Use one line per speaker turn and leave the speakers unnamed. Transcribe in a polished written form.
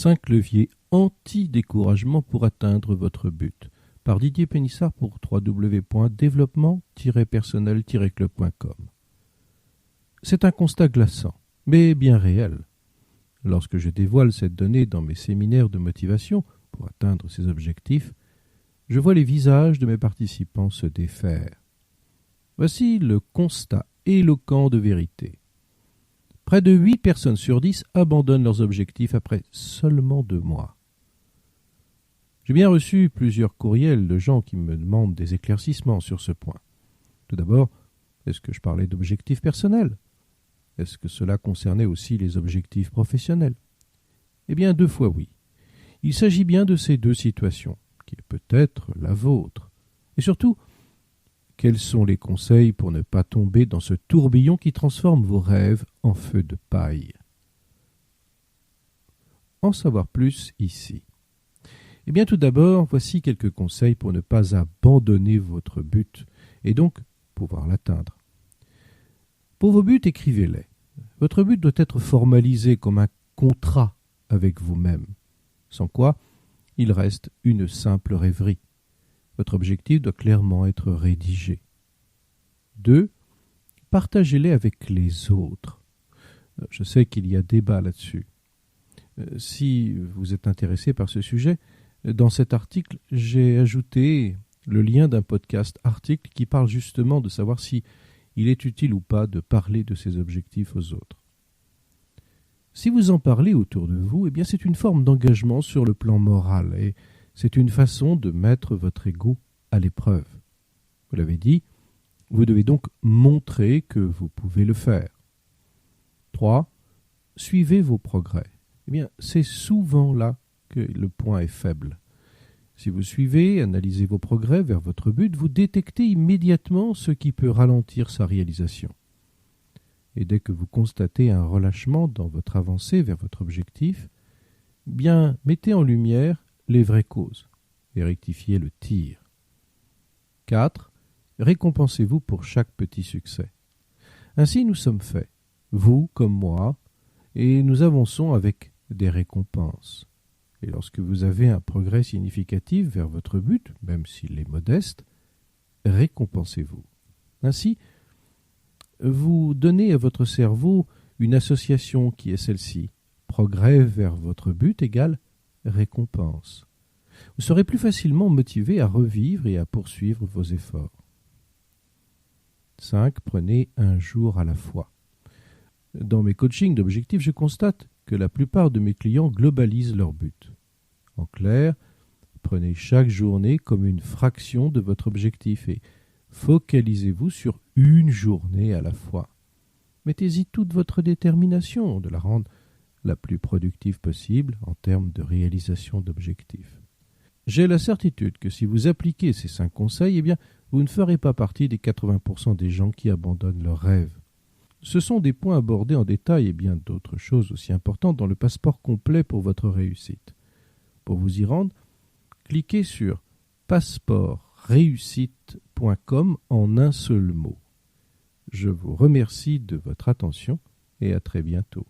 5 leviers anti-découragement pour atteindre votre but, par Didier Pénissard pour www.développement-personnel-club.com. C'est un constat glaçant, mais bien réel. Lorsque je dévoile cette donnée dans mes séminaires de motivation pour atteindre ces objectifs, je vois les visages de mes participants se défaire. Voici le constat éloquent de vérité. Près de 8 personnes sur 10 abandonnent leurs objectifs après seulement 2 mois. J'ai bien reçu plusieurs courriels de gens qui me demandent des éclaircissements sur ce point. Tout d'abord, est-ce que je parlais d'objectifs personnels ? Est-ce que cela concernait aussi les objectifs professionnels ? Eh bien, 2 fois oui. Il s'agit bien de ces 2 situations, qui est peut-être la vôtre. Et surtout, quels sont les conseils pour ne pas tomber dans ce tourbillon qui transforme vos rêves en feu de paille ? En savoir plus ici. Eh bien, tout d'abord, voici quelques conseils pour ne pas abandonner votre but et donc pouvoir l'atteindre. Pour vos buts, écrivez-les. Votre but doit être formalisé comme un contrat avec vous-même, sans quoi il reste une simple rêverie. Votre objectif doit clairement être rédigé. 2. Partagez-les avec les autres. Je sais qu'il y a débat là-dessus. Si vous êtes intéressé par ce sujet, dans cet article, j'ai ajouté le lien d'un podcast article qui parle justement de savoir si il est utile ou pas de parler de ses objectifs aux autres. Si vous en parlez autour de vous, eh bien c'est une forme d'engagement sur le plan moral et c'est une façon de mettre votre ego à l'épreuve. Vous l'avez dit, vous devez donc montrer que vous pouvez le faire. 3. Suivez vos progrès. Eh bien, c'est souvent là que le point est faible. Si vous suivez, analysez vos progrès vers votre but, vous détectez immédiatement ce qui peut ralentir sa réalisation. Et dès que vous constatez un relâchement dans votre avancée vers votre objectif, bien, mettez en lumière les vraies causes et rectifiez le tir. 4. Récompensez-vous pour chaque petit succès. Ainsi nous sommes faits, vous comme moi, et nous avançons avec des récompenses. Et lorsque vous avez un progrès significatif vers votre but, même s'il est modeste, récompensez-vous. Ainsi, vous donnez à votre cerveau une association qui est celle-ci. Progrès vers votre but égale récompense. Vous serez plus facilement motivé à revivre et à poursuivre vos efforts. 5. Prenez un jour à la fois. Dans mes coachings d'objectifs, je constate que la plupart de mes clients globalisent leur but. En clair, prenez chaque journée comme une fraction de votre objectif et focalisez-vous sur une journée à la fois. Mettez-y toute votre détermination de la rendre la plus productive possible en termes de réalisation d'objectifs. J'ai la certitude que si vous appliquez ces 5 conseils, eh bien, vous ne ferez pas partie des 80% des gens qui abandonnent leurs rêves. Ce sont des points abordés en détail et bien d'autres choses aussi importantes dans le passeport complet pour votre réussite. Pour vous y rendre, cliquez sur passeportréussite.com en un seul mot. Je vous remercie de votre attention et à très bientôt.